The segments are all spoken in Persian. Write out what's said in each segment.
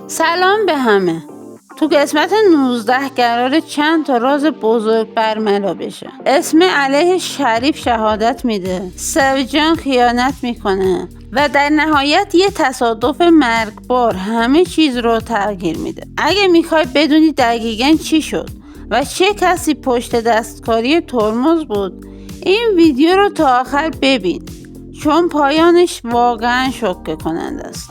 سلام به همه. تو قسمت 19 قراره چند تا راز بزرگ برملا بشه. اسم علیه شریف شهادت میده، سوجان خیانت میکنه و در نهایت یه تصادف مرگبار همه چیز رو تغییر میده. اگه میخوای بدونی دقیقاً چی شد و چه کسی پشت دستکاری ترمز بود، این ویدیو رو تا آخر ببین، چون پایانش واقعاً شوکه کننده است.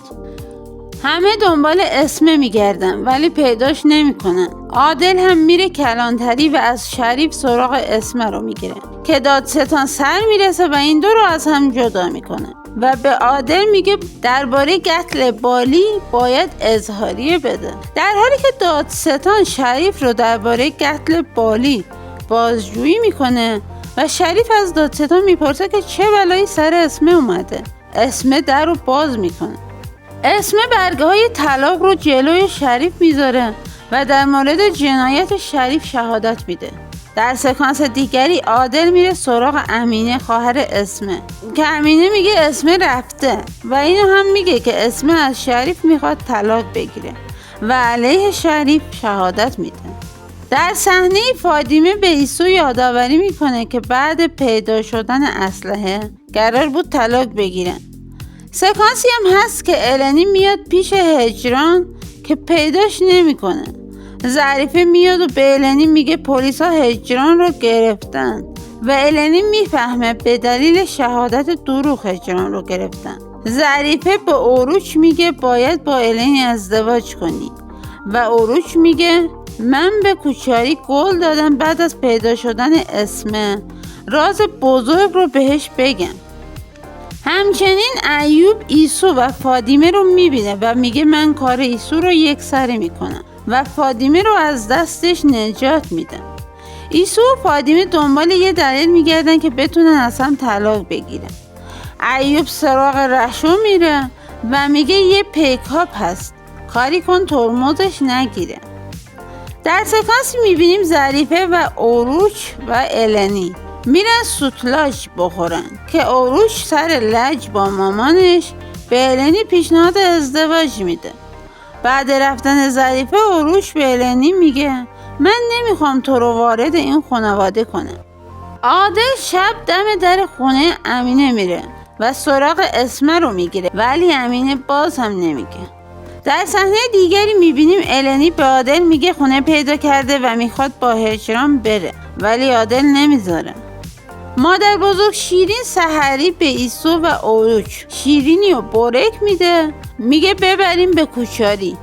همه دنبال اسمه میگردن ولی پیداش نمیکنن. عادل هم میره کلانتری و از شریف سراغ اسمه رو میگیره که دادستان سر میرسه و این دو رو از هم جدا میکنه و به عادل میگه درباره قتل بالی باید اظهاریه بده، در حالی که دادستان شریف رو درباره قتل بالی بازجویی میکنه و شریف از دادستان میپرسه که چه بلایی سر اسمه اومده. اسمه در رو باز میکنه. اسم برگه های طلاق رو جلوی شریف میذاره و در مورد جنایت شریف شهادت میده. در سکانس دیگری عادل میره سراغ امینه خواهر اسمه که امینه میگه اسمه رفته و اینو هم میگه که اسمه از شریف میخواد طلاق بگیره و علیه شریف شهادت میده. در صحنه فاطمه به ایسو یادآوری میکنه که بعد پیدا شدن اسلحه قرار بود طلاق بگیرن. سکانسی هم هست که النی میاد پیش هجران که پیداش نمیکنه. ظریفه میاد و به النی میگه پلیسا هجران رو گرفتن و النی میفهمه به دلیل شهادت دروغ هجران رو گرفتن. ظریفه به اوروچ میگه باید با النی ازدواج کنی و اوروچ میگه من به کوچاری قول دادم بعد از پیدا شدن اسمه راز بزرگ رو بهش بگم. همچنین ایوب ایسو و فاطمه رو میبینه و میگه من کار ایسو رو یکسره میکنم و فاطمه رو از دستش نجات میدم. ایسو و فاطمه دنبال یه دلیل میگردن که بتونن از هم طلاق بگیرن. ایوب سراغ رشو میره و میگه یه پیکاپ هست، کاری کن ترمزش نگیره. در سکانسی میبینیم ظریفه و اوروچ و النی میرن سوتلاش بخورن که اوروچ سر لج با مامانش به النی پیشنهاد ازدواج میده. بعد رفتن ظریفه اوروچ به النی میگه من نمیخوام تو رو وارد این خانواده کنم. عادل شب دم در خونه امینه میره و سراغ اسمه رو میگیره ولی امینه باز هم نمیگه. در صحنه دیگری میبینیم النی به عادل میگه خونه پیدا کرده و میخواد با هجران بره ولی عادل نمیذاره. مادر بزرگ شیرین سحری به ایسو و اوروچ شیرینی و برک میده، میگه ببریم به کوچاری.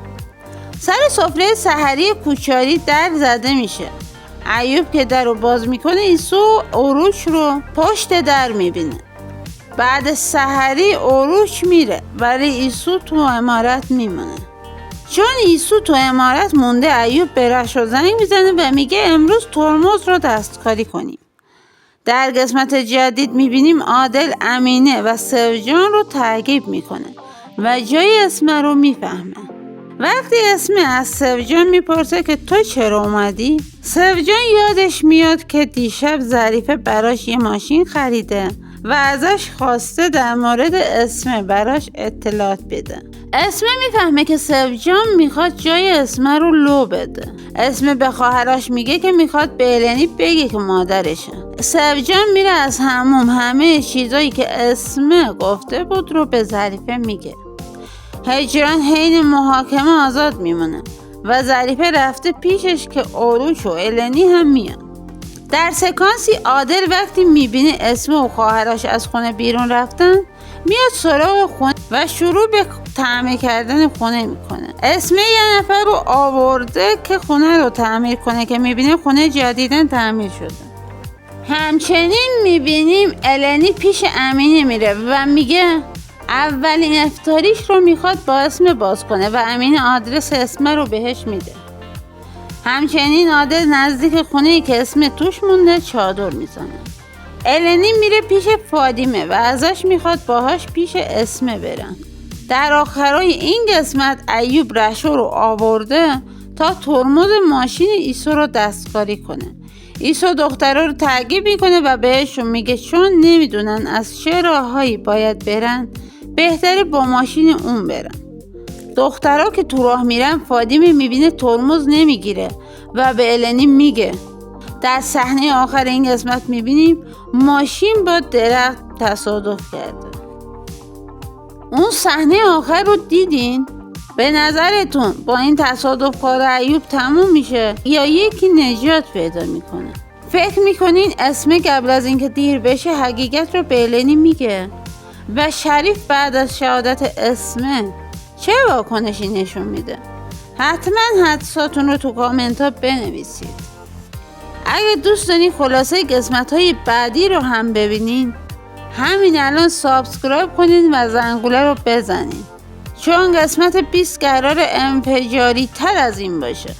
سر سفره سحری کوچاری در زده میشه. ایوب که در رو باز میکنه ایسو و اوروچ رو پشت در میبینه. بعد سحری اوروچ میره ولی ایسو تو امارت میمونه. چون ایسو تو امارت مونده ایوب به رشو زنگ میزنه و میگه امروز ترمز رو دستکاری کنیم. در قسمت جدید میبینیم عادل امینه و سوجان رو تعقیب میکنه و جای اسمه رو میفهمه. وقتی اسمه از سوجان میپرسه که تو چرا اومدی؟ سوجان یادش میاد که دیشب ظریفه براش یه ماشین خریده و ازش خواسته در مورد اسمه براش اطلاعات بده. اسمه میفهمه که سوجان میخواد جای اسمه رو لو بده. اسمه به خواهرش میگه که میخواد به النی بگه که مادرشه. سوجان میره از حموم همه چیزایی که اسمه گفته بود رو به ظریفه میگه. هجران حین محاکمه آزاد میمونه و ظریفه رفته پیشش که اوروچ و النی هم میان. در سکانسی عادل وقتی میبینه اسمه و خواهرش از خونه بیرون رفتن میاد سراغ خونه و شروع به تعمیر کردن خونه میکنه. اسمه یه نفر رو آورده که خونه رو تعمیر کنه که میبینه خونه جدیدن تعمیر شده. همچنین میبینیم النی پیش امینه میره و میگه اولین افطاریش رو میخواد با اسمه باز کنه و امینه آدرس اسمه رو بهش میده. همچنین عادل نزدیک خونه‌ای که اسم توش مونده چادر میزنه. النی میره پیش فاطمه و ازش میخواد باهاش پیش اسمه برن. در آخرای این قسمت ایوب رشو رو آورده تا ترمز ماشین ایسو رو دستکاری کنه. ایسو دخترها رو تعقیب میکنه و بهشون میگه چون نمیدونن از چه راههایی باید برن بهتره با ماشین اون برن. دخترها که تو راه میرن فادیمه میبینه ترمز نمیگیره و به النی میگه. در صحنه آخر این قسمت میبینیم ماشین با درخت تصادف کرده. اون صحنه آخر رو دیدین؟ به نظرتون با این تصادف کار ایوب تموم میشه یا یکی نجات پیدا میکنه؟ فکر میکنین اسمه قبل از اینکه دیر بشه حقیقت رو به النی میگه؟ و شریف بعد از شهادت اسمه چه واکنشی نشون میده؟ حتما حدساتون رو تو کامنت ها بنویسید. اگه دوست دارین خلاصه قسمت های بعدی رو هم ببینین، همین الان سابسکرایب کنین و زنگوله رو بزنین، چون قسمت 20 قرار انفجاری تر از این باشه.